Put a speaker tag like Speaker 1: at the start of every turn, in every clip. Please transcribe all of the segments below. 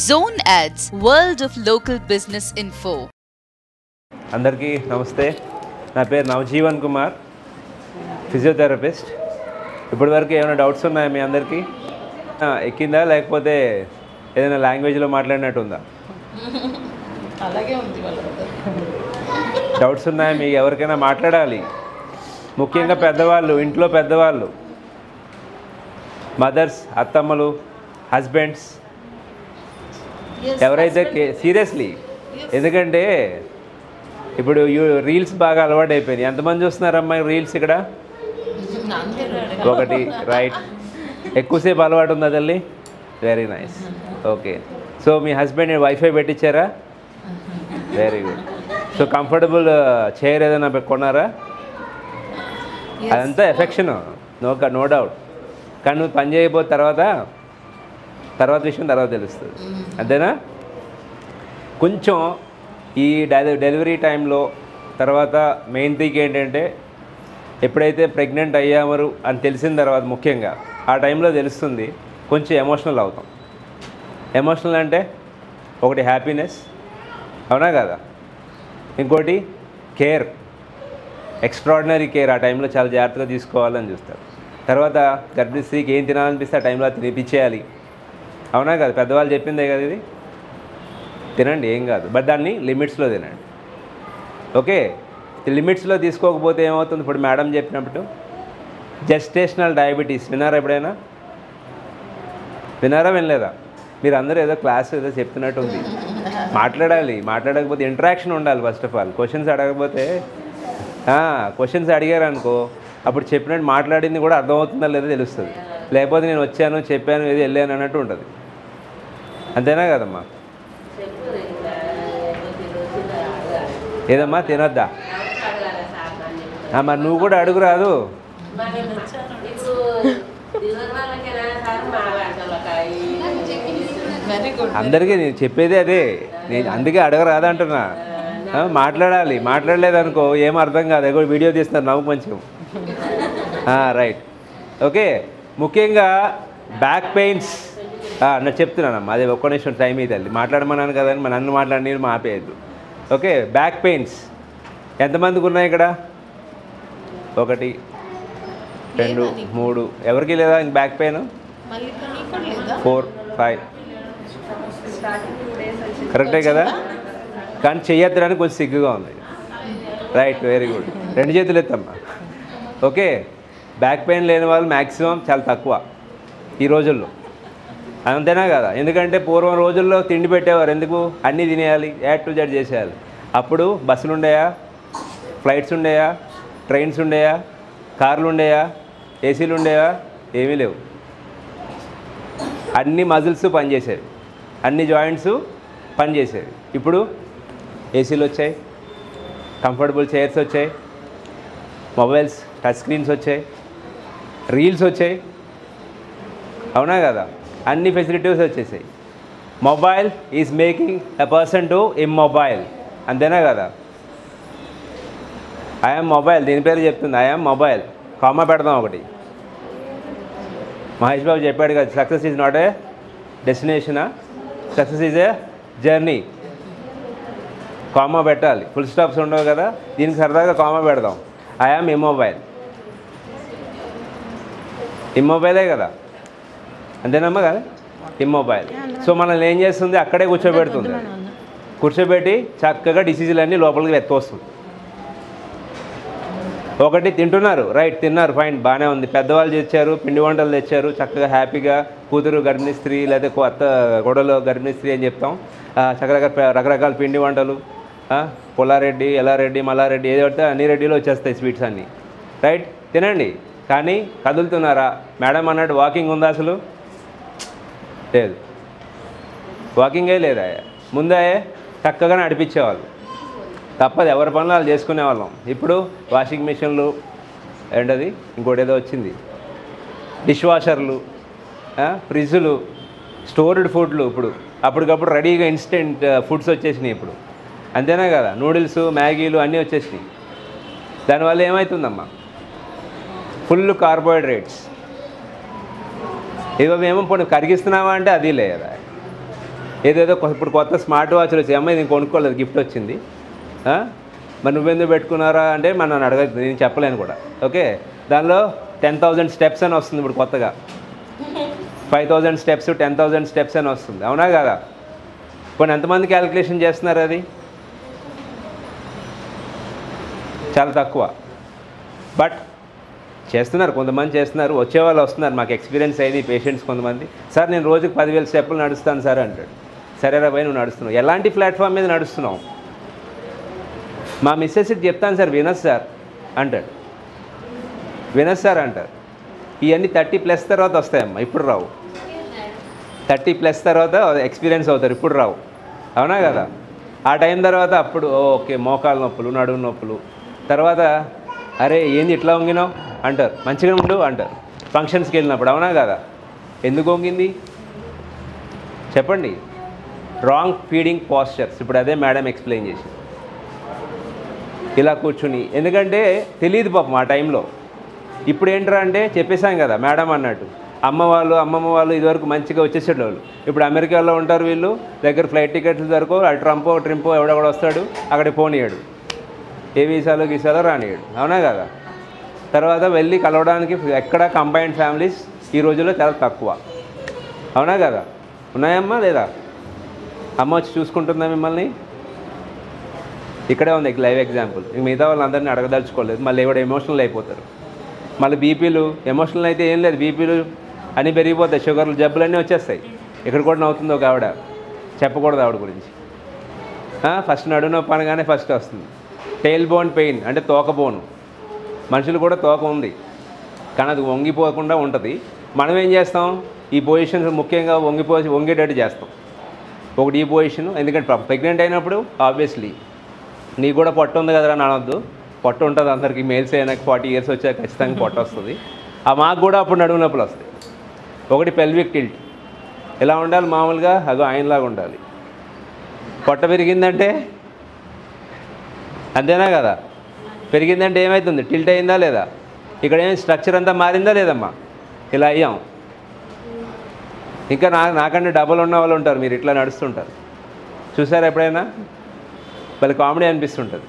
Speaker 1: Zone Ads, World of Local Business Info.
Speaker 2: అందరికీ నమస్తే. నా పేరు నవజీవన్ కుమార్, ఫిజియోథెరపిస్ట్. ఇప్పటివరకు ఏమైనా డౌట్స్ ఉన్నాయా మీ అందరికీ? ఎక్కిందా లేకపోతే ఏదైనా లాంగ్వేజ్లో మాట్లాడినట్టుందా?
Speaker 3: అలాగే ఉంది.
Speaker 2: డౌట్స్ ఉన్నాయా మీకు? ఎవరికైనా మాట్లాడాలి, ముఖ్యంగా పెద్దవాళ్ళు, ఇంట్లో పెద్దవాళ్ళు, మదర్స్, అత్తమ్మలు, హస్బెండ్స్, ఎవరైతే సీరియస్లీ. ఎందుకంటే ఇప్పుడు రీల్స్ బాగా అలవాటు అయిపోయినాయి. ఎంతమంది చూస్తున్నారమ్మా రీల్స్ ఇక్కడ? ఒకటి, రైట్. ఎక్కువసేపు అలవాటు ఉందా తల్లి? Very nice. ఓకే, సో మీ హస్బెండ్ వైఫై పెట్టించారా? Very good. So comfortable chair ఏదైనా కొన్నారా? అదంతా ఎఫెక్షన్, నో డౌట్. కానీ నువ్వు పని చేయకపోతే తర్వాత విషయం తర్వాత తెలుస్తుంది, అంతేనా? కొంచెం ఈ డెలివరీ టైంలో తర్వాత మెయిన్ థింగ్ ఏంటంటే, ఎప్పుడైతే ప్రెగ్నెంట్ అయ్యామరు అని తెలిసిన తర్వాత ముఖ్యంగా ఆ టైంలో తెలుస్తుంది, కొంచెం ఎమోషనల్ అవుతాం. ఎమోషనల్ అంటే ఒకటి హ్యాపీనెస్, అవునా కదా? ఇంకోటి కేర్, ఎక్స్ట్రాడినరీ కేర్. ఆ టైంలో చాలా జాగ్రత్తగా తీసుకోవాలని చూస్తారు. తర్వాత గర్భిణీ స్త్రీకి ఏం తినాలనిపిస్తే ఆ టైంలో తినిపించేయాలి, అవునా కదా? పెద్దవాళ్ళు చెప్పిందే కదా ఇది. తినండి, ఏం కాదు, బట్ దాన్ని లిమిట్స్లో తినండి. ఓకే, లిమిట్స్లో తీసుకోకపోతే ఏమవుతుంది? ఇప్పుడు మేడం చెప్పినప్పుడు జెస్టేషనల్ డయాబెటీస్ విన్నారా ఎప్పుడైనా? విన్నారా, వినలేదా? మీరు అందరూ ఏదో క్లాస్ ఏదో చెప్తున్నట్టు ఉంది. మాట్లాడకపోతే ఇంటరాక్షన్ ఉండాలి. ఫస్ట్ ఆఫ్ ఆల్ క్వశ్చన్స్ అడగకపోతే, క్వశ్చన్స్ అడిగారు అనుకో, అప్పుడు చెప్పినట్టు మాట్లాడింది కూడా అర్థమవుతుందా లేదో తెలుస్తుంది. లేకపోతే నేను వచ్చాను, చెప్పాను, ఏదో వెళ్ళాను అన్నట్టు ఉంటుంది. అంతేనా కదమ్మా? ఏదమ్మా తినొద్దా? మరి నువ్వు కూడా అడుగురాదు. అందరికీ నేను చెప్పేది అదే, నేను అందుకే అడగరాదు అంటున్నా. మాట్లాడాలి, మాట్లాడలేదనుకో ఏం అర్థం కాదు. ఎక్కడ వీడియో తీస్తున్నారు, నవ్వు కొంచెం. రైట్. ఓకే, ముఖ్యంగా బ్యాక్ పెయిన్స్ నేను చెప్తున్నానమ్మా. అదే ఒక్క నిమిషం టైం ఇవ్వాలి. మాట్లాడమన్నాను కదని నన్ను మాట్లాడి నేను ఆపేయద్దు. ఓకే, బ్యాక్ పెయిన్స్ ఎంతమందికి ఉన్నాయి ఇక్కడ? 1 2 3. ఎవరికి లేదా ఇంక బ్యాక్ పెయిన్? 4 5. కరెక్టే కదా? కానీ చెయ్యొద్దడానికి కొంచెం సిగ్గుగా ఉంది. Right, very good. 2 చేతులు ఎత్తమ్మా. ఓకే, బ్యాక్ పెయిన్ లేని వాళ్ళు మ్యాక్సిమం చాలా తక్కువ ఈ రోజుల్లో, అంతేనా కదా? ఎందుకంటే పూర్వం రోజుల్లో తిండి పెట్టేవారు. ఎందుకు? అన్నీ తినేయాలి, యాడ్ టు జెడ్ చేసేయాలి. అప్పుడు బస్సులు ఉండేయా, ఫ్లైట్స్ ఉండేయా, ట్రైన్స్ ఉండేయా, కార్లు ఉండేయా, ఏసీలు ఉండేవా? ఏమీ లేవు. అన్ని మజిల్స్ పనిచేసేవి, అన్ని జాయింట్స్ పనిచేసేవి. ఇప్పుడు ఏసీలు వచ్చాయి, కంఫర్టబుల్ చైర్స్ వచ్చాయి, మొబైల్స్, టచ్ స్క్రీన్స్ వచ్చాయి, రీల్స్ వచ్చాయి, అవునా కదా? అన్ని ఫెసిలిటీస్ వచ్చేసాయి. Mobile is making a person to immobile, అంతేనా కదా? ఐఎమ్ మొబైల్, దీని పేరు చెప్తుంది. ఐఎమ్ మొబైల్, కామా పెడదాం ఒకటి. మహేష్ బాబు చెప్పాడు కదా, సక్సెస్ ఈజ్ నాట్ ఏ డెస్టినేషనా, success is a journey. Comma పెట్టాలి, ఫుల్ స్టాప్స్ ఉండవు కదా. దీనికి సరదాగా కామా పెడదాం. I'm immobile. ఇమ్మొబైలే కదా, అంతేనమ్మా కదా? ఇమ్మొబైల్. సో మనల్ని ఏం చేస్తుంది? అక్కడే కూర్చోబెడుతుంది. కూర్చోబెట్టి చక్కగా డిసీజులన్నీ లోపలికి ఎత్తొస్తుంది. ఒకటి తింటున్నారు, రైట్, తిన్నారు, ఫైన్, బాగానే ఉంది. పెద్దవాళ్ళు తెచ్చారు, పిండి వంటలు తెచ్చారు, చక్కగా హ్యాపీగా కూతురు గర్భిణీ స్త్రీ లేదా అత్త గొడవలో గర్భిణీ స్త్రీ అని చెప్తాం. చక్కగా రకరకాల పిండి వంటలు, పుల్లారెడ్డి, ఎల్లారెడ్డి, మల్లారెడ్డి, ఏదో పడితే అన్ని రెడ్డిలో వచ్చేస్తాయి స్వీట్స్ అన్నీ. రైట్, తినండి. కానీ కదులుతున్నారా? మేడం అన్నట్టు వాకింగ్ ఉందా? అసలు లేదు. వాకింగే లేదా? ముందే చక్కగా నడిపించేవాళ్ళు, తప్పదు, ఎవరి పనులు వాళ్ళు చేసుకునేవాళ్ళం. ఇప్పుడు వాషింగ్ మిషన్లు, ఏంటది ఇంకోటి ఏదో వచ్చింది, డిష్ వాషర్లు, ఫ్రిడ్జ్లు, స్టోర్డ్ ఫుడ్లు. ఇప్పుడు అప్పటికప్పుడు రెడీగా ఇన్స్టెంట్ ఫుడ్స్ వచ్చేసినాయి ఇప్పుడు, అంతేనా కదా? నూడిల్స్, మ్యాగీలు అన్నీ వచ్చేసినాయి. దానివల్ల ఏమవుతుందమ్మా? Full carbohydrates. ఇవో మేము ఇప్పుడు కరిగిస్తున్నావా అంటే అది లేదా. ఏదేదో ఇప్పుడు కొత్త స్మార్ట్ వాచ్లు వచ్చాయి, అమ్మాయి నేను కొనుక్కోలేదు, గిఫ్ట్ వచ్చింది, మరి నువ్వెందుకు పెట్టుకున్నారా అంటే మరి నన్ను అడగదు, నేను చెప్పలేను కూడా. ఓకే, దానిలో 10,000 స్టెప్స్ అని వస్తుంది ఇప్పుడు కొత్తగా, 5,000 స్టెప్స్ 10,000 స్టెప్స్ అని వస్తుంది, అవునా కదా? ఇప్పుడు ఎంతమంది క్యాలిక్యులేషన్ చేస్తున్నారు? అది చాలా తక్కువ, బట్ చేస్తున్నారు, కొంతమంది చేస్తున్నారు, వచ్చేవాళ్ళు వస్తున్నారు, మాకు ఎక్స్పీరియన్స్ అయింది పేషెంట్స్ కొంతమంది. సార్ నేను రోజుకి 10,000 స్టెప్పులు నడుస్తాను సార్ అంటాడు. సరేరా పోయి నువ్వు నడుస్తున్నావు, ఎలాంటి ప్లాట్ఫామ్ మీద నడుస్తున్నావు? మా మిస్సెస్కి చెప్తాను సార్, వినస్ సార్ అంటాడు, వినస్ సార్ అంటారు. ఇవన్నీ 30+ తర్వాత వస్తాయమ్మా, ఇప్పుడు రావు. 30+ తర్వాత ఎక్స్పీరియన్స్ అవుతారు, ఇప్పుడు రావు, అవునా కదా? ఆ టైం తర్వాత అప్పుడు ఓకే మోకాలు నొప్పులు, నడుము నొప్పులు, తర్వాత అరే ఏంది ఇట్లా వంగినావు అంటారు, మంచిగా ఉండు అంటారు ఫంక్షన్స్కి వెళ్ళినప్పుడు, అవునా కదా? ఎందుకు వంగింది చెప్పండి? Wrong feeding pastures. ఇప్పుడు అదే మేడం ఎక్స్ప్లెయిన్ చేసింది, ఇలా కూర్చుని, ఎందుకంటే తెలియదు పాపం ఆ టైంలో. ఇప్పుడు ఏంట్రా అంటే చెప్పేశాం కదా మేడం అన్నట్టు, అమ్మమ్మ వాళ్ళు ఇదివరకు మంచిగా వచ్చేసేటోళ్ళు, ఇప్పుడు అమెరికాలో ఉంటారు వీళ్ళు, దగ్గర ఫ్లైట్ టికెట్స్ దొరకు, ట్రంపో ఎవడెవడ వస్తాడు, అక్కడికి పోనీయాడు, ఏ గీసాలో రానియాడు, అవునా కదా? తర్వాత వెళ్ళి కలవడానికి ఎక్కడ కంబైన్డ్ ఫ్యామిలీస్ ఈ రోజుల్లో చాలా తక్కువ, అవునా కదా? ఉన్నాయమ్మా లేదా? అమ్మ వచ్చి చూసుకుంటుందా మిమ్మల్ని? ఇక్కడే ఉంది లైవ్ ఎగ్జాంపుల్. మిగతా వాళ్ళందరినీ అడగదలుచుకోలేదు, మళ్ళీ ఎవడ ఎమోషనల్ అయిపోతారు, మళ్ళీ బీపీలు. ఎమోషనల్ అయితే ఏం లేదు, బీపీలు అన్నీ పెరిగిపోతాయి, షుగర్లు జబ్బులన్నీ వచ్చేస్తాయి. ఇక్కడ కూడా నవ్వుతుంది ఒక ఆవిడ, చెప్పకూడదు ఆవిడ గురించి. ఫస్ట్ నడుము నొప్పి అనగానే ఫస్ట్ వస్తుంది. టెయిల్ బోన్ పెయిన్ అంటే తోక బోను. మనుషులు కూడా తోక ఉంది, కానీ అది వంగిపోకుండా ఉంటుంది. మనం ఏం చేస్తాం, ఈ పొజిషన్స్ ముఖ్యంగా వంగేటట్టు చేస్తాం. ఒకటి ఈ పొజిషన్, ఎందుకంటే ప్రెగ్నెంట్ అయినప్పుడు ఆబ్వియస్లీ నీకు కూడా పొట్ట ఉంది కదరా అని అనొద్దు, పొట్ట ఉంటుంది అందరికీ, మేల్స్ అయినాక 40 years వచ్చాక ఖచ్చితంగా పొట్ట వస్తుంది. మాకు కూడా అప్పుడు నడుము నొప్పులు వస్తాయి. ఒకటి పెల్విక్ టిల్ట్, ఎలా ఉండాలి మామూలుగా, అదో ఆయనలాగా ఉండాలి. పొట్ట పెరిగిందంటే అంతేనా కదా? పెరిగిందంటే ఏమవుతుంది, టిల్ట్ అయిందా లేదా? ఇక్కడ ఏం స్ట్రక్చర్ అంతా మారిందా లేదమ్మా? ఇలా అయ్యాం. ఇంకా నాకంటే డబల్ ఉన్న వాళ్ళు ఉంటారు, మీరు ఇట్లా నడుస్తుంటారు, చూసారా ఎప్పుడైనా? వాళ్ళకి కామెడీ అనిపిస్తుంటుంది.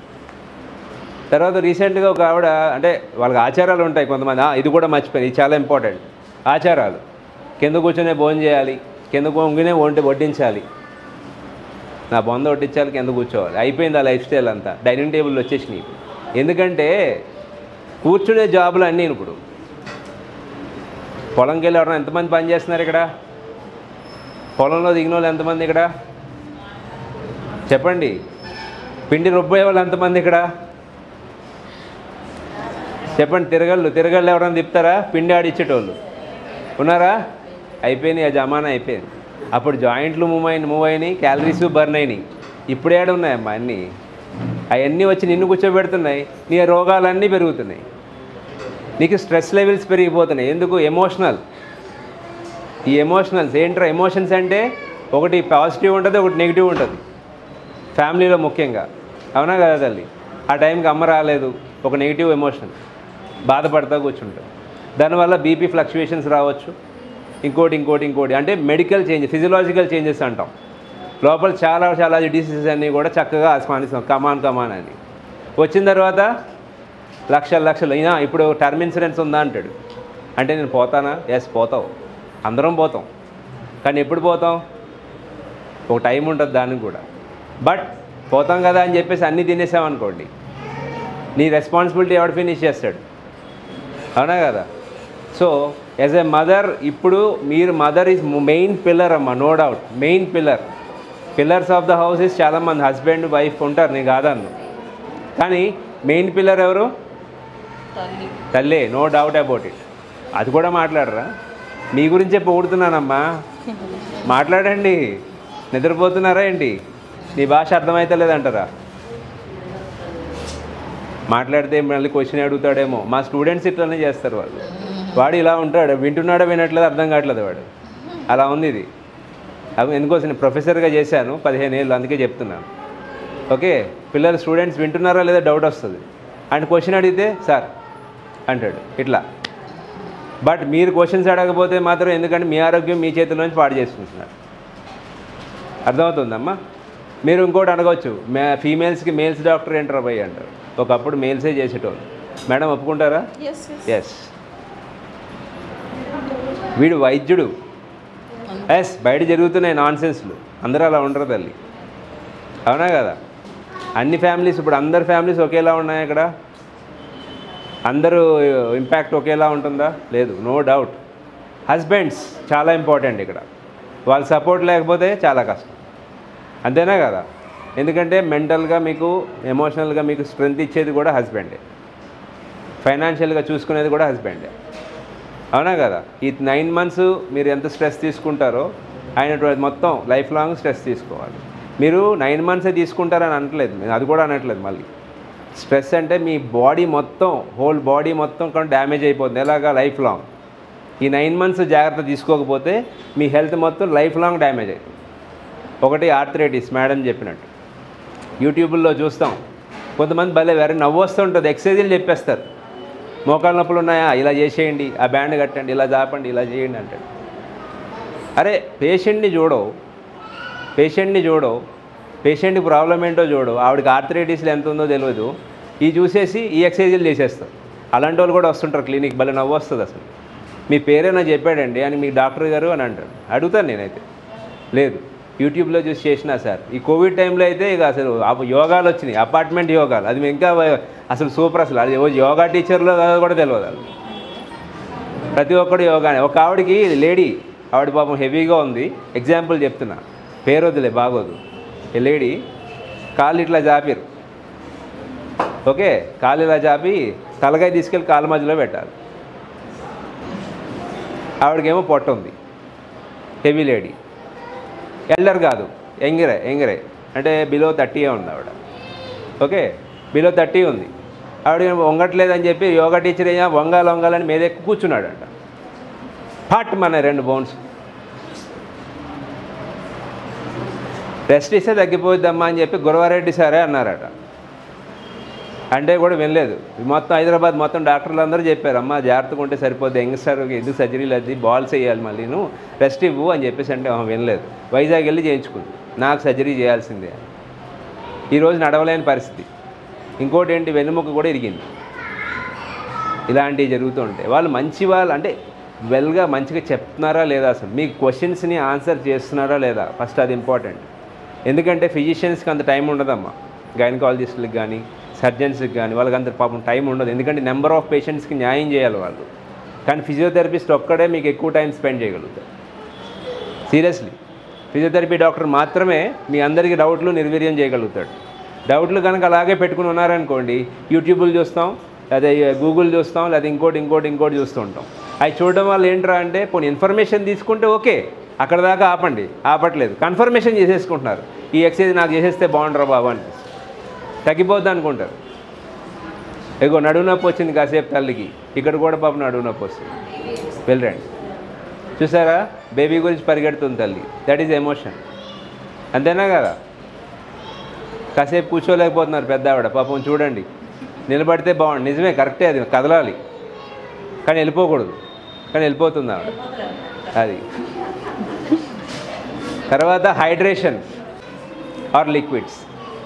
Speaker 2: తర్వాత రీసెంట్గా ఒక ఆవిడ, అంటే వాళ్ళకి ఆచారాలు ఉంటాయి కొంతమంది, ఇది కూడా మర్చిపోయింది, ఇది చాలా ఇంపార్టెంట్. ఆచారాలు, కింద కూర్చొనే భోజనం చేయాలి, కింద వంగినే వడ్డించాలి, నా బొంద వడ్డించాలి, కింద కూర్చోవాలి, అయిపోయింది ఆ లైఫ్ స్టైల్ అంతా. డైనింగ్ టేబుల్ వచ్చేసినాయి. ఎందుకంటే కూర్చునే జాబులు అన్నీ. ఇప్పుడు పొలంకి వెళ్ళి ఎవరైనా ఎంతమంది పని చేస్తున్నారు ఇక్కడ? పొలంలో దిగిన వాళ్ళు ఎంతమంది ఇక్కడ చెప్పండి? పిండి రుబ్బే వాళ్ళు ఎంతమంది ఇక్కడ చెప్పండి? తిరగళ్ళు ఎవరైనా తిప్పుతారా? పిండి ఆడిచ్చేటోళ్ళు ఉన్నారా? అయిపోయినాయి, ఆ జమానా అయిపోయింది. అప్పుడు జాయింట్లు మూవ్ అయినాయి, క్యాలరీస్ బర్న్ అయినాయి. ఇప్పుడు ఏడ ఉన్నాయమ్మా అన్నీ? అవన్నీ వచ్చి నిన్ను కూర్చోబెడుతున్నాయి, నీ రోగాలన్నీ పెరుగుతున్నాయి, నీకు స్ట్రెస్ లెవెల్స్ పెరిగిపోతున్నాయి. ఎందుకు? ఎమోషనల్. ఈ ఎమోషనల్స్ ఏంట్రా? ఎమోషన్స్ అంటే ఒకటి పాజిటివ్ ఉంటుంది, ఒకటి నెగిటివ్ ఉంటుంది ఫ్యామిలీలో ముఖ్యంగా, అవునా కదా తల్లి? ఆ టైంకి అమ్మ రాలేదు, ఒక నెగిటివ్ ఎమోషన్, బాధపడతా కూర్చుంటాం. దానివల్ల బీపీ ఫ్లక్చువేషన్స్ రావచ్చు, ఇంకోటి అంటే మెడికల్ చేంజెస్, ఫిజియలాజికల్ చేంజెస్ అంటాం. లోపల చాలా డిసీజెస్ అన్నీ కూడా చక్కగా ఆస్వాదిస్తాం, కమాన్ అని. వచ్చిన తర్వాత లక్షలు అయినా ఇప్పుడు టర్మ్ ఇన్సూరెన్స్ ఉందా అంటాడు. అంటే నేను పోతానా? ఎస్ పోతావు, అందరం పోతాం. కానీ ఎప్పుడు పోతాం? ఒక టైం ఉంటుంది దానికి కూడా. బట్ పోతాం కదా అని చెప్పేసి అన్నీ తినేసామనుకోండి, నీ రెస్పాన్సిబిలిటీ ఎవడు ఫినిష్ చేస్తాడు? అవునా కదా? సో యాజ్ ఎ మదర్, ఇప్పుడు మీరు మదర్ ఈజ్ మెయిన్ పిల్లర్ అమ్మ, no doubt main pillar. Pillars of the house is చాలామంది హస్బెండ్ వైఫ్ ఉంటారు, నేను కాదన్ను. కానీ మెయిన్ పిల్లర్ ఎవరు? తల్లే, నో డౌట్ అబౌట్ ఇట్. అది కూడా మాట్లాడరా? మీ గురించే పొగుడుతున్నానమ్మా, మాట్లాడండి. నిద్రపోతున్నారా ఏంటి? నీ భాష అర్థమైతే లేదంటారా? మాట్లాడితే మళ్ళీ క్వశ్చన్ అడుగుతాడేమో. మా స్టూడెంట్స్ ఇట్లనే చేస్తారు, వాడు ఇలా ఉంటాడు, వింటున్నాడో వినట్లేదు అర్థం కావట్లేదు వాడు, అలా ఉంది ఇది. అవి ఎందుకోసం నేను ప్రొఫెసర్గా చేశాను 15 ఏళ్ళు, అందుకే చెప్తున్నాను. ఓకే, పిల్లలు స్టూడెంట్స్ వింటున్నారా లేదా డౌట్ వస్తుంది. అండ్ క్వశ్చన్ అడిగితే సార్ అంటాడు ఇట్లా. బట్ మీరు క్వశ్చన్స్ అడగకపోతే మాత్రం, ఎందుకంటే మీ ఆరోగ్యం మీ చేతిలోంచి పాడు చేసుకుంటున్నారు. అర్థమవుతుందమ్మా? మీరు ఇంకోటి అడగవచ్చు, ఫీమేల్స్కి మేల్స్ డాక్టర్ ఏంటర్ అబ్బాయి అంటారు. ఒకప్పుడు మేల్సే చేసేటోళ్ళు. మేడం ఒప్పుకుంటారా? ఎస్. వీడు వైద్యుడు. ఎస్, బయట జరుగుతున్నాయి నాన్సెన్స్లు. అందరూ అలా ఉండరు తల్లి, అవునా కదా? అన్ని ఫ్యామిలీస్, ఇప్పుడు అందరు ఫ్యామిలీస్ ఒకేలా ఉన్నాయి ఇక్కడ? అందరూ ఇంపాక్ట్ ఒకేలా ఉంటుందా? లేదు, నో డౌట్. హస్బెండ్స్ చాలా ఇంపార్టెంట్ ఇక్కడ. వాళ్ళ సపోర్ట్ లేకపోతే చాలా కష్టం, అంతేనా కదా? ఎందుకంటే మెంటల్గా మీకు, ఎమోషనల్గా మీకు స్ట్రెంత్ ఇచ్చేది కూడా హస్బెండే, ఫైనాన్షియల్గా చూసుకునేది కూడా హస్బెండే, అవునా కదా? ఈ 9 months మీరు ఎంత స్ట్రెస్ తీసుకుంటారో ఆయన మొత్తం లైఫ్ లాంగ్ స్ట్రెస్ తీసుకోవాలి. మీరు 9 months తీసుకుంటారని అనట్లేదు, అది కూడా అనట్లేదు. మళ్ళీ స్ట్రెస్ అంటే మీ బాడీ మొత్తం, హోల్ బాడీ మొత్తం కూడా డ్యామేజ్ అయిపోతుంది. ఎలాగా? Life long. ఈ 9 months జాగ్రత్త తీసుకోకపోతే మీ హెల్త్ మొత్తం లైఫ్ లాంగ్ డ్యామేజ్ అవుతుంది. ఒకటి ఆర్థరైటిస్, మేడం చెప్పినట్టు యూట్యూబ్లో చూస్తాం. కొంతమంది భలే వేరే నవ్వు వస్తుంటుంది, ఎక్సర్సైజులు చెప్పేస్తారు. మోకాళ్ళ నొప్పులు ఉన్నాయా, ఇలా చేసేయండి, ఆ బ్యాండ్ కట్టండి, ఇలా జాపండి, ఇలా చేయండి అంటాడు. అరే పేషెంట్ని చూడవు, పేషెంట్కి ప్రాబ్లం ఏంటో చూడవు, ఆవిడకి ఆర్థరైటిస్లో ఎంత ఉందో తెలియదు, ఈ చూసేసి ఈ ఎక్సర్సైజులు చేసేస్తారు. అలాంటి వాళ్ళు కూడా వస్తుంటారు క్లినిక్. భలే నవ్వు వస్తుంది అసలు. మీ పేరేనా చెప్పాడండి అని మీ డాక్టర్ గారు అని అంటారు. అడుగుతాను నేనైతే, లేదు యూట్యూబ్లో చూసి చేసినా సార్. ఈ కోవిడ్ టైంలో అయితే ఇక అసలు యోగాలు వచ్చినాయి, అపార్ట్మెంట్ యోగాలు. అది ఇంకా అసలు సూపర్. అసలు అది యోగా టీచర్లో కూడా తెలియదు. అది ప్రతి ఒక్కడు యోగానే. ఒక ఆవిడకి లేడీ, ఆవిడ పాపం హెవీగా ఉంది, ఎగ్జాంపుల్ చెప్తున్నా, పేరు వద్దులే బాగోదు. ఈ లేడీ కాళ్ళు ఇట్లా జాపిరు, ఓకే, కాళ్ళు ఇలా జాపి తలకాయ తీసుకెళ్ళి కాళ్ళ మధ్యలో పెట్టాలి. ఆవిడకేమో పొట్ట ఉంది, హెవీ లేడీ, ఎల్డర్ కాదు, యంగరే అంటే బిలో 30 ఉంది ఆవిడ, ఓకే, బిలో 30 ఉంది. ఆవిడ వంగట్లేదని చెప్పి యోగా టీచర్ అయ్యా వంగాలని మీద ఎక్కువ కూర్చున్నాడంట. పాట్ మన 2 బోన్స్. రెస్ట్ ఇస్తే తగ్గిపోయిద్దమ్మా అని చెప్పి గురవారెడ్డి సారే అన్నారట. అంటే కూడా వినలేదు. మొత్తం హైదరాబాద్ మొత్తం డాక్టర్లు అందరూ చెప్పారు, అమ్మ జాగ్రత్తగా ఉంటే సరిపోద్ది, యంగ్స్టర్కి ఎందుకు సర్జరీలు అది, బాల్స్ వేయాలి, మళ్ళీ నువ్వు రెస్ట్ ఇవ్వు అని చెప్పేసి. అంటే వినలేదు. వైజాగ్ వెళ్ళి చేయించుకుంది, నాకు సర్జరీ చేయాల్సిందే. ఈరోజు నడవలేని పరిస్థితి. ఇంకోటి ఏంటి, వెన్నుముక్క కూడా ఇరిగింది. ఇలాంటివి జరుగుతూ ఉంటాయి. వాళ్ళు మంచి వాళ్ళు అంటే వెల్గా మంచిగా చెప్తున్నారా లేదా, అసలు మీ క్వశ్చన్స్ని ఆన్సర్ చేస్తున్నారా లేదా, ఫస్ట్ అది ఇంపార్టెంట్. ఎందుకంటే ఫిజిషియన్స్కి అంత టైం ఉండదమ్మా, గైనకాలజిస్టులకు కానీ సర్జన్స్కి కానీ వాళ్ళకి అంత పాపం టైం ఉండదు. ఎందుకంటే నెంబర్ ఆఫ్ పేషెంట్స్కి న్యాయం చేయాలి వాళ్ళు. కానీ ఫిజియోథెరపిస్ట్ ఒక్కడే మీకు ఎక్కువ టైం స్పెండ్ చేయగలుగుతారు. సీరియస్లీ, ఫిజియోథెరపీ డాక్టర్ మాత్రమే మీ అందరికీ డౌట్లు నిర్వీర్యం చేయగలుగుతాడు. డౌట్లు కనుక అలాగే పెట్టుకుని ఉన్నారనుకోండి, యూట్యూబ్లు చూస్తాం, అదే గూగుల్ చూస్తాం, లేదా ఇంకోటి చూస్తూ ఉంటాం. అవి చూడడం వల్ల ఏంట్రా అంటే, పోనీ ఇన్ఫర్మేషన్ తీసుకుంటే ఓకే, అక్కడ దాకా ఆపట్లేదు, కన్ఫర్మేషన్ చేసేసుకుంటున్నారు. ఈ ఎక్సర్సైజ్ నాకు చేసేస్తే బాగుండరా బాబు అని, తగ్గిపోద్ది అనుకుంటారు. ఎగో నడువు నొప్పి వచ్చింది కాసేపు తల్లికి, ఇక్కడ కూడా పాపం నడువు నొప్పి వస్తుంది, వెళ్ళరండి. చూసారా, బేబీ గురించి పరిగెడుతుంది తల్లి. దట్ ఈజ్ ఎమోషన్, అంతేనా కదా? కాసేపు కూర్చోలేకపోతున్నారు పెద్ద ఆవిడ పాపం, చూడండి నిలబడితే బాగుంది. నిజమే, కరెక్టే, అది కదలాలి కానీ వెళ్ళిపోకూడదు, కానీ వెళ్ళిపోతుంది ఆవిడ. అది తర్వాత హైడ్రేషన్ ఆర్ లిక్విడ్స్.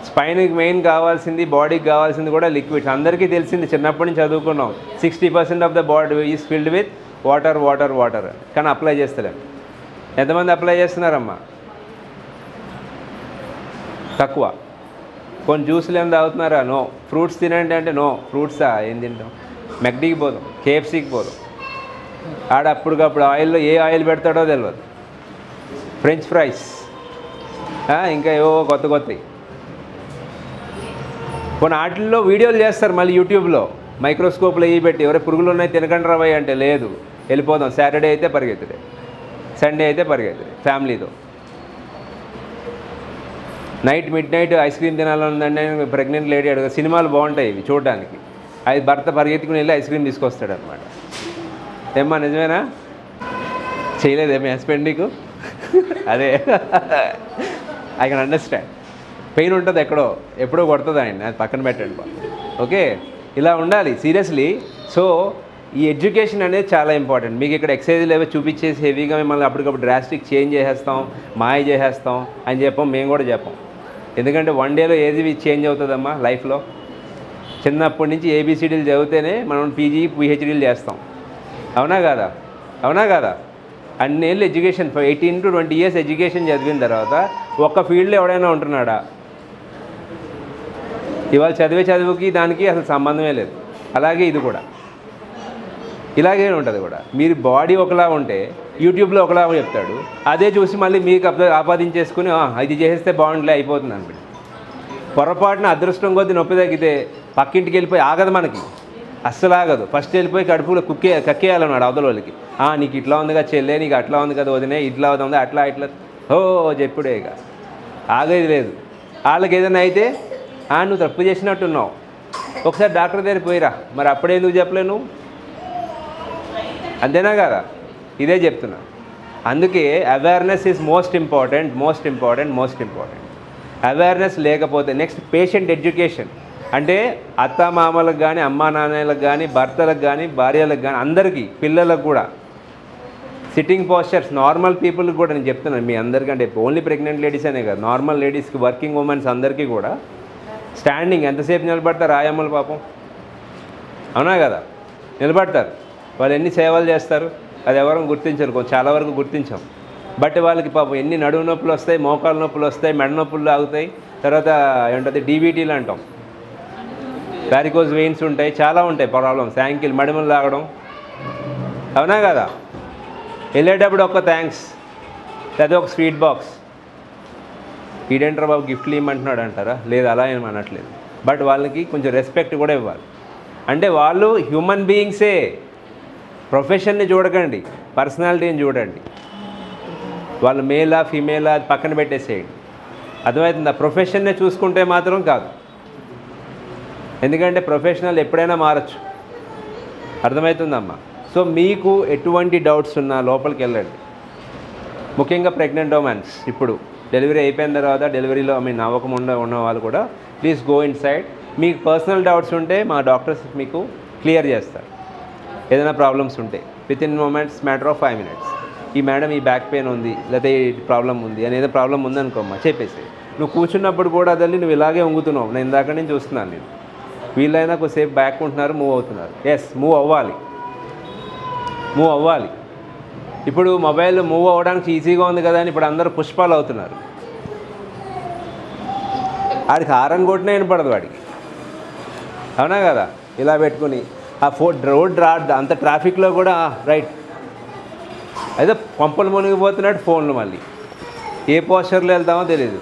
Speaker 2: స్పైన్కి మెయిన్ కావాల్సింది, బాడీకి కావాల్సింది కూడా లిక్విడ్స్. అందరికీ తెలిసింది, చిన్నప్పటి నుంచి చదువుకున్నాం, 60% of the body is filled with water. కానీ అప్లై చేస్తలేము. ఎంతమంది అప్లై చేస్తున్నారమ్మా? తక్కువ. కొన్ని జ్యూస్లు ఏం తాగుతున్నారా? నో. ఫ్రూట్స్ తినండి అంటే నో. ఫ్రూట్సా ఏం తింటాం? మెక్డీకి పోదాం, కేఎఫ్సీకి పోదాం. ఆడ అప్పటికప్పుడు ఆయిల్లో ఏ ఆయిల్ పెడతాడో తెలియదు. ఫ్రెంచ్ ఫ్రైస్, ఇంకా ఏవో కొత్తవి. కొన్ని వాటిల్లో వీడియోలు చేస్తారు మళ్ళీ యూట్యూబ్లో, మైక్రోస్కోప్లో ఇవి పెట్టి, ఎవరైనా పురుగులు ఉన్నాయి తినకండి రావయ్య అంటే, లేదు వెళ్ళిపోదాం. సాటర్డే అయితే పరిగెత్తుడే, సండే అయితే పరిగెత్తుడే ఫ్యామిలీతో. మిడ్ నైట్ ఐస్ క్రీమ్ తినాలనుందండి, ప్రెగ్నెంట్ లేడీ అడుగు. సినిమాలు బాగుంటాయి ఇవి చూడడానికి. అది భర్త పరిగెత్తుకుని వెళ్ళి ఐస్ క్రీమ్ తీసుకొస్తాడు అనమాట. ఏమ్మా నిజమేనా? చేయలేదేమీ హస్బెండ్ నీకు? అదే, ఐ కెన్ అండర్స్టాండ్. పెయిన్ ఉంటుంది ఎప్పుడో కొడుతుంది ఆయన, అది పక్కన పెట్టండి. ఓకే, ఇలా ఉండాలి సీరియస్లీ. సో ఈ ఎడ్యుకేషన్ అనేది చాలా ఇంపార్టెంట్. మీకు ఇక్కడ ఎక్సర్సైజ్లు ఏవో చూపించేసి హెవీగా మిమ్మల్ని అప్పటికప్పుడు డ్రాస్టిక్ చేంజ్ చేసేస్తాం, మాయ చేసేస్తాం అని చెప్పాం, మేము కూడా చెప్పాం. ఎందుకంటే 1 డేలో ఏది చేంజ్ అవుతుందమ్మా లైఫ్లో. చిన్నప్పటి నుంచి ఏబిసిడీలు చదివితేనే మనం పీజీ పిహెచ్డీలు చేస్తాం. అవునా కాదా? అవునా కాదా? అన్నేళ్ళు ఎడ్యుకేషన్ 18 to 20 years ఎడ్యుకేషన్ చదివిన తర్వాత ఒక్క ఫీల్డ్లో ఎవడైనా ఉంటున్నాడా? ఇవాళ చదువుకి దానికి అసలు సంబంధమే లేదు. అలాగే ఇది కూడా ఇలాగే ఉంటుంది కూడా. మీరు బాడీ ఒకలా ఉంటే యూట్యూబ్లో ఒకలా చెప్తాడు, అదే చూసి మళ్ళీ మీకు ఆపాదించేసుకుని ఇది చేస్తే బాగుండలే అయిపోతుంది అనిపి. పొరపాటున అదృష్టం కొద్దీ నొప్పి తగ్గితే పక్కింటికి వెళ్ళిపోయి ఆగదు, మనకి అస్సలు ఆగదు. ఫస్ట్ వెళ్ళిపోయి కడుపులో కక్కేయాలన్నాడు అవతల వాళ్ళకి. నీకు ఇట్లా ఉంది కదా చెల్లె, నీకు అట్లా ఉంది కదా వదినే, ఇట్లా ఉంది అట్లా ఇట్లా చెప్పుడే. ఇక ఆగేది లేదు. వాళ్ళకి ఏదైనా అయితే నువ్వు తప్పు చేసినట్టున్నావు, ఒకసారి డాక్టర్ దగ్గర పోయిరా. మరి అప్పుడే ఎందుకు చెప్పలే నువ్వు? అంతేనా కదా? ఇదే చెప్తున్నా. అందుకే awareness is most important. Awareness లేకపోతే నెక్స్ట్ పేషెంట్ ఎడ్యుకేషన్. అంటే అత్త మామలకు కానీ, అమ్మా నాన్నలకు కానీ, భర్తలకు కానీ, భార్యలకు కానీ, అందరికీ, పిల్లలకు కూడా సిట్టింగ్ పోస్చర్స్ నార్మల్ పీపుల్కి కూడా నేను చెప్తున్నాను. మీ అందరికంటే ఓన్లీ ప్రెగ్నెంట్ లేడీస్ అనే కాదు, నార్మల్ లేడీస్కి, వర్కింగ్ ఉమెన్స్ అందరికీ కూడా స్టాండింగ్ ఎంతసేపు నిలబడతారు ఆయమ్మలు పాపం. అవునా కదా? నిలబడతారు. వాళ్ళు ఎన్ని సేవలు చేస్తారు అది ఎవరు గుర్తించరు, చాలా వరకు గుర్తించాం. బట్ వాళ్ళకి పాపం ఎన్ని నడుము నొప్పులు వస్తాయి, మోకాలు నొప్పులు వస్తాయి, మెడ నొప్పులు ఆగుతాయి, తర్వాత ఏమంటుంది డీబీటీలు అంటాం, వారికోజ్ వెయిన్స్ ఉంటాయి, చాలా ఉంటాయి ప్రాబ్లమ్స్, యాంకిల్ మడిమలు లాగడం. అవునా కదా? వెళ్ళేటప్పుడు ఒక థ్యాంక్స్, లేదా ఒక స్వీట్ బాక్స్. ఈడేంటర్ బాబు గిఫ్ట్లు ఇవ్వమంటున్నాడు అంటారా? లేదు, అలా ఏం అనట్లేదు. బట్ వాళ్ళకి కొంచెం రెస్పెక్ట్ కూడా ఇవ్వాలి. అంటే వాళ్ళు హ్యూమన్ బీయింగ్సే. ప్రొఫెషన్ని చూడకండి, పర్సనాలిటీని చూడండి. వాళ్ళు మేలా ఫీమేలా అది పక్కన పెట్టేసేయండి. అర్థమవుతుందా? ప్రొఫెషన్నే చూసుకుంటే మాత్రం కాదు. ఎందుకంటే ప్రొఫెషనల్ ఎప్పుడైనా మారచ్చు. అర్థమవుతుందమ్మా? సో మీకు ఎటువంటి డౌట్స్ ఉన్నా లోపలికి వెళ్ళండి. ముఖ్యంగా ప్రెగ్నెంట్ ఉమెన్స్, ఇప్పుడు డెలివరీ అయిపోయిన తర్వాత డెలివరీలో అవ్వకుండా ఉన్న వాళ్ళు కూడా ప్లీజ్ గో ఇన్ సైడ్. మీకు పర్సనల్ డౌట్స్ ఉంటే మా డాక్టర్స్ మీకు క్లియర్ చేస్తారు. ఏదైనా ప్రాబ్లమ్స్ ఉంటే within moments, matter of 5 minutes. ఈ మేడం ఈ బ్యాక్ పెయిన్ ఉంది, లేదా ఈ ప్రాబ్లం ఉంది అని, ఏదో ప్రాబ్లం ఉందనుకోమ్మా చెప్పేసి. నువ్వు కూర్చున్నప్పుడు కూడా అదల్లి నువ్వు ఇలాగే ఉంగుతున్నావు, నేను ఇందాక నుంచి చూస్తున్నాను. నేను వీళ్ళైనా కొద్దిసేపు బ్యాక్ ఉంటున్నారు, మూవ్ అవుతున్నారు. ఎస్, మూవ్ అవ్వాలి. ఇప్పుడు మొబైల్ మూవ్ అవ్వడానికి ఈజీగా ఉంది కదా అని ఇప్పుడు అందరూ పుష్పాలు అవుతున్నారు. వాడికి హారం కొట్టినా వినపడదు వాడికి. అవునా కదా? ఇలా పెట్టుకుని ఆ రోడ్ అంత ట్రాఫిక్లో కూడా రైట్ అయితే పంపలు మునిగిపోతున్నాడు ఫోన్లు. మళ్ళీ ఏ పోస్చర్లో వెళ్తామో తెలియదు.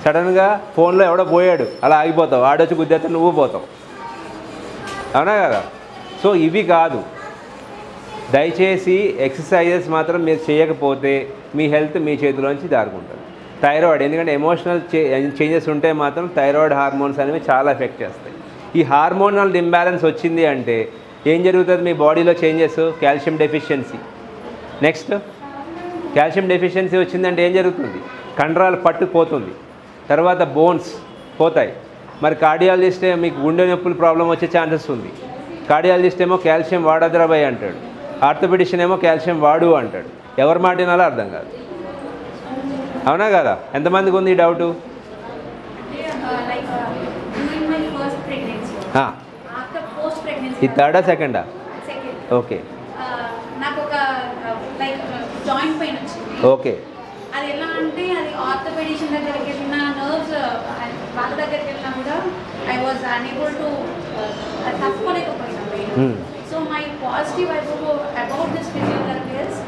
Speaker 2: సడన్గా ఫోన్లో ఎవడో పోయాడు, అలా ఆగిపోతావు, ఆడొచ్చి గుద్దేస్తే నువ్వు పోతావు. అవునా కదా? సో ఇవి కాదు. దయచేసి ఎక్సర్సైజెస్ మాత్రం మీరు చేయకపోతే మీ హెల్త్ మీ చేతిలోంచి దారుకుంటుంది. థైరాయిడ్, ఎందుకంటే ఎమోషనల్ చేంజెస్ ఉంటే మాత్రం థైరాయిడ్ హార్మోన్స్ అనేవి చాలా ఎఫెక్ట్ చేస్తాయి. ఈ హార్మోనల్ ఇంబ్యాలెన్స్ వచ్చింది అంటే ఏం జరుగుతుంది మీ బాడీలో changes? Calcium deficiency. Next calcium deficiency వచ్చిందంటే ఏం జరుగుతుంది? కండరాలు పట్టుకుపోతుంది, తర్వాత బోన్స్ పోతాయి. మరి కార్డియాలజిస్ట్ మీకు గుండె నొప్పులు ప్రాబ్లం వచ్చే ఛాన్సెస్ ఉంది. కార్డియాలజిస్ట్ ఏమో కాల్షియం వాడదురా భయ్ అంటాడు, ఆర్థోపెడిషన్ ఏమో కాల్షియం వాడు అంటాడు. ఎవరి మాట వినాలో అర్థం కాదు. అవునా కదా? ఎంతమందికి ఉంది ఈ డౌటు? ఈ థర్డా సెకండా? Okay okay.
Speaker 4: అది ఎలా అంటే అది ఆర్థోపెడిషన్ దగ్గరికి వెళ్ళిన నర్వ్స్ వాళ్ళ దగ్గరికి వెళ్ళినా కూడా ఐ వాజ్ అనేబుల్ టు తప్పుకోలేకపోయినా. So my positive about this physiotherapy is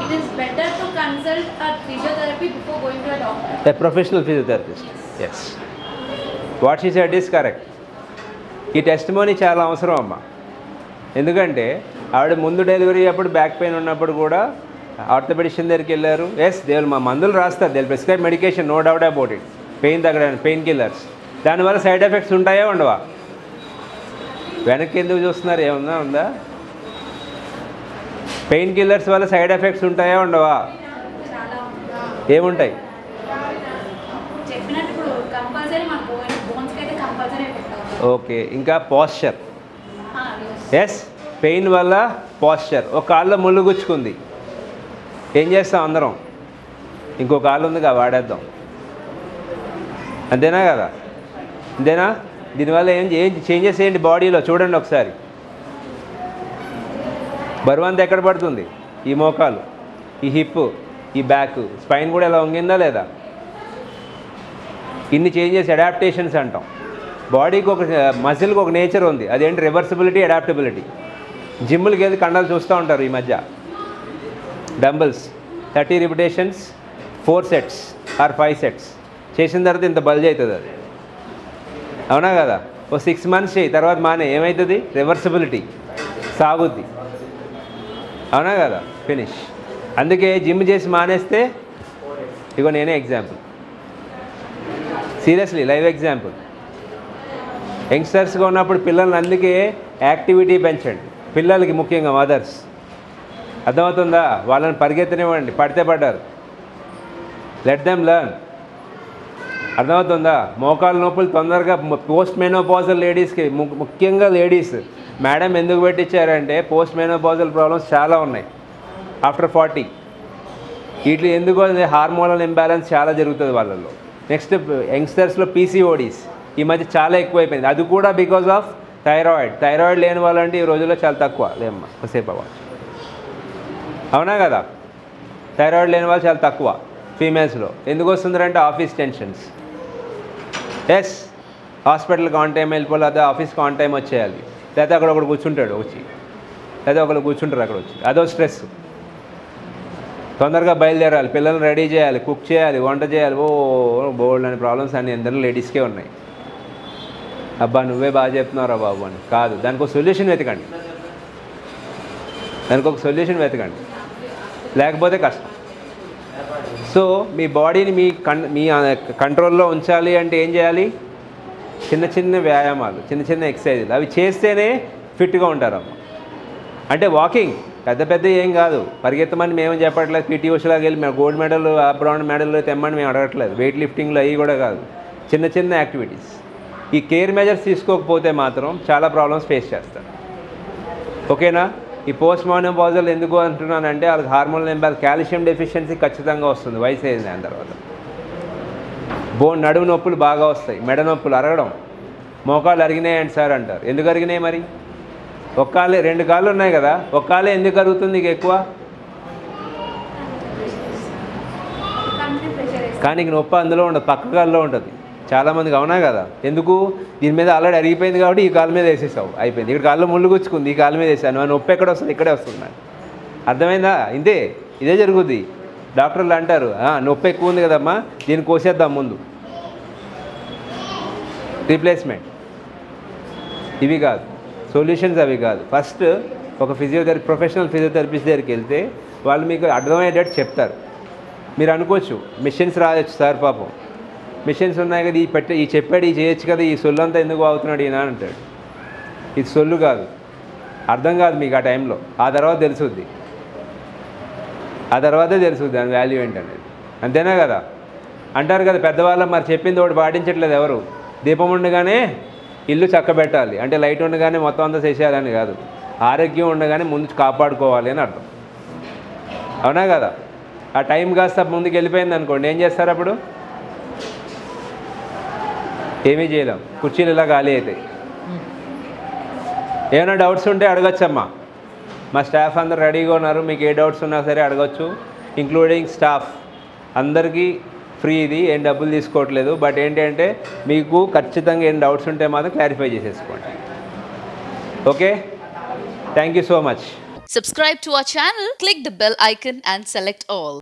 Speaker 4: it is better to consult a physiotherapy before going to a doctor.
Speaker 2: A professional physiotherapist. Yes. What she said is correct. ఈ testimony చాలా అవసరం అమ్మ. ఎందుకంటే ఆవిడ ముందు delivery అప్పుడు back pain ఉన్నప్పుడు కూడా ఆర్థోపెడిషన్ దగ్గరికి వెళ్ళారు. ఎస్, దేవుళ్ళు మా మందులు రాస్తారు, they prescribe medication, no doubt about it. Pain తగ్గడానికి పెయిన్ కిల్లర్స్. దానివల్ల సైడ్ ఎఫెక్ట్స్ ఉంటాయా ఉండవా? వెనక్కి ఎందుకు చూస్తున్నారు? ఏమన్నా ఉందా? పెయిన్ కిల్లర్స్ వల్ల సైడ్ ఎఫెక్ట్స్ ఉంటాయా ఉండవా? ఏముంటాయి? ఓకే. ఇంకా పోస్చర్. ఎస్, పెయిన్ వల్ల పాస్చర్. ఒక కాళ్ళలో ముళ్ళు గుచ్చుకుంది, ఏం చేస్తాం అందరం? ఇంకో కాళ్ళు ఉందిగా వాడేద్దాం, అంతేనా కదా? అంతేనా? దీనివల్ల ఏం చేంజెస్ ఏంటి బాడీలో చూడండి ఒకసారి. బరువు అంతా ఎక్కడ పడుతుంది? ఈ మోకాలు, ఈ హిప్, ఈ బ్యాక్, స్పైన్ కూడా ఎలా వంగిందా లేదా? ఇన్ని చేంజెస్ అడాప్టేషన్స్ అంటాం. బాడీకి ఒక మజిల్కి ఒక నేచర్ ఉంది, అదేంటి? Reversibility, adaptability. జిమ్లకి వెళ్ళి కండాలు చూస్తూ ఉంటారు ఈ మధ్య. Dumbbells 30 repetitions 4 sets or 5 sets చేసిన తర్వాత ఇంత బల్జ్ అవుతుంది అది, అవునా కదా? ఓ 6 మంత్స్ చేయి, తర్వాత మానే, ఏమవుతుంది? రివర్సిబిలిటీ, సాగుద్ది, అవునా కదా? ఫినిష్. అందుకే జిమ్ చేసి మానేస్తే, ఇగో నేనే ఎగ్జాంపుల్, సీరియస్లీ లైవ్ ఎగ్జాంపుల్. యంగ్స్టర్స్గా ఉన్నప్పుడు పిల్లల్ని అందుకే యాక్టివిటీ పెంచండి, పిల్లలకి ముఖ్యంగా మదర్స్, అర్థమవుతుందా? వాళ్ళని పరిగెత్తనివ్వండి, పడితే పడ్డారు, లెట్ దెమ్ లెర్న్, అర్థమవుతుందా? మోకాలు నొప్పులు తొందరగా పోస్ట్ మెనోపాజల్ లేడీస్కి, ముఖ్యంగా లేడీస్, మేడం ఎందుకు పెట్టించారంటే పోస్ట్ మెనోపాజల్ ప్రాబ్లమ్స్ చాలా ఉన్నాయి ఆఫ్టర్ 40. వీటి ఎందుకు? హార్మోనల్ ఇంబ్యాలెన్స్ చాలా జరుగుతుంది వాళ్ళల్లో. నెక్స్ట్ యంగ్స్టర్స్లో పీసీఓడీస్ ఈ మధ్య చాలా ఎక్కువైపోయింది, అది కూడా బికాజ్ ఆఫ్ థైరాయిడ్. థైరాయిడ్ లేని వాళ్ళంటే ఈ రోజుల్లో చాలా తక్కువ, లేమ్మా కొసేపు అవ్వచ్చు, అవునా కదా? థైరాయిడ్ లేని వాళ్ళు చాలా తక్కువ ఫీమేల్స్లో. ఎందుకు వస్తుందంటే ఆఫీస్ టెన్షన్స్. ఎస్, హాస్పిటల్కి ఆన్ టైం వెళ్ళిపోవాలి, అదే ఆఫీస్కి ఆన్ టైం వచ్చేయాలి, లేకపోతే అక్కడ ఒకడు కూర్చుంటాడు వచ్చి, లేకపోతే ఒకరు కూర్చుంటారు అక్కడ వచ్చి, అదో స్ట్రెస్. తొందరగా బయలుదేరాలి, పిల్లల్ని రెడీ చేయాలి, కుక్ చేయాలి, వంట చేయాలి, ఓ బోల్డ్ అనే ప్రాబ్లమ్స్ అన్నీ అందరూ లేడీస్కే ఉన్నాయి. అబ్బా నువ్వే బాగా చెప్తున్నావురా బాబు అని కాదు, దానికి ఒక సొల్యూషన్ వెతకండి, దానికి ఒక సొల్యూషన్ వెతకండి, లేకపోతే కష్టం. సో మీ బాడీని మీ కంట్రోల్లో ఉంచాలి అంటే ఏం చేయాలి? చిన్న చిన్న వ్యాయామాలు, చిన్న చిన్న ఎక్సర్సైజులు, అవి చేస్తేనే ఫిట్గా ఉంటారమ్మ. అంటే వాకింగ్, పెద్ద పెద్ద ఏం కాదు, పరిగెత్తమని మేము చెప్పట్లేదు, పీటీ ఉషలాగా వెళ్ళి మేము గోల్డ్ మెడల్ బ్రౌన్ మెడల్ తెమ్మని మేము అడగట్లేదు, వెయిట్ లిఫ్టింగ్లు అవి కూడా కాదు, చిన్న చిన్న యాక్టివిటీస్. ఈ కేర్ మెజర్స్ తీసుకోకపోతే మాత్రం చాలా ప్రాబ్లమ్స్ ఫేస్ చేస్తారు, ఓకేనా? ఈ పోస్ట్ మెనోపాజల్ ఎందుకు అంటున్నానంటే వాళ్ళకి హార్మోనల్ ఇంబ్యాలెన్స్, కాల్షియం డెఫిషియన్సీ ఖచ్చితంగా వస్తుంది వయసు అయింది. దాని తర్వాత నడుము నొప్పులు బాగా వస్తాయి, మెడ నొప్పులు, అరగడం, మోకాలు అరిగినాయండి సార్ అంటారు. ఎందుకు అరిగినాయి మరి? ఒక కాలు 2 కాళ్ళు ఉన్నాయి కదా, ఒక కాలే ఎందుకు అరుగుతుంది నీకు ఎక్కువ? కానీ నొప్పి అందులో ఉండదు, పక్క కాళ్ళలో ఉంటుంది చాలామందికి, అవునా కదా? ఎందుకు? దీని మీద ఆల్రెడీ అరిగిపోయింది కాబట్టి ఈ కాలు మీద వేసేసావు, అయిపోయింది. ఇక్కడ కాళ్ళు ముళ్ళు గుచ్చుకుంది, ఈ కాలు మీద వేసాను, నొప్పి ఎక్కడ వస్తుంది? ఇక్కడే వస్తుంది. అర్థమైందా? ఇంతే, ఇదే జరుగుద్ది. డాక్టర్లు అంటారు నొప్పి ఎక్కువ ఉంది కదమ్మా, దీన్ని కోసేద్దాం ముందు, రీప్లేస్మెంట్. ఇవి కాదు సొల్యూషన్స్, అవి కాదు. ఫస్ట్ ఒక ప్రొఫెషనల్ ఫిజియోథెరపిస్ట్ దగ్గరికి వెళ్తే వాళ్ళు మీకు అర్థమయ్యేటట్టు చెప్తారు. మీరు అనుకోవచ్చు మిషన్స్ రాయొచ్చు సార్, పాపం మిషన్స్ ఉన్నాయి కదా, ఈ చెప్పాడు ఈ చేయొచ్చు కదా, ఈ సొల్లు అంతా ఎందుకు అవుతున్నాడు ఈయన అంటాడు. ఇది సొల్లు కాదు, అర్థం కాదు మీకు ఆ టైంలో, ఆ తర్వాత తెలుసుద్ది, ఆ తర్వాతే తెలుసుద్ది దాని వాల్యూ ఏంటనేది, అంతేనా కదా? అంటారు కదా పెద్దవాళ్ళం, మరి చెప్పింది ఒకటి పాటించట్లేదు ఎవరు. దీపం ఉండగానే ఇల్లు చక్కబెట్టాలి అంటే లైట్ ఉండగానే మొత్తం అంతా చేసేయాలని కాదు, ఆరోగ్యం ఉండగానే ముందు కాపాడుకోవాలి అని అర్థం, అవునా కదా? ఆ టైం కాస్త ముందుకు వెళ్ళిపోయింది అనుకోండి, ఏం చేస్తారు అప్పుడు? ఏమీ చేయలేం, కుర్చీలు ఇలా ఖాళీ అవుతాయి. ఏమైనా డౌట్స్ ఉంటే అడగచ్చమ్మా, మా స్టాఫ్ అందరు రెడీగా ఉన్నారు, మీకు ఏ డౌట్స్ ఉన్నా సరే అడగచ్చు, ఇంక్లూడింగ్ స్టాఫ్ అందరికీ ఫ్రీ, ఇది ఏం డబ్బులు తీసుకోవట్లేదు. బట్ ఏంటంటే మీకు ఖచ్చితంగా ఏం డౌట్స్ ఉంటే మాత్రం క్లారిఫై చేసేసుకోండి, okay? Thank you so much.
Speaker 1: Subscribe to our channel, click the bell icon and select all.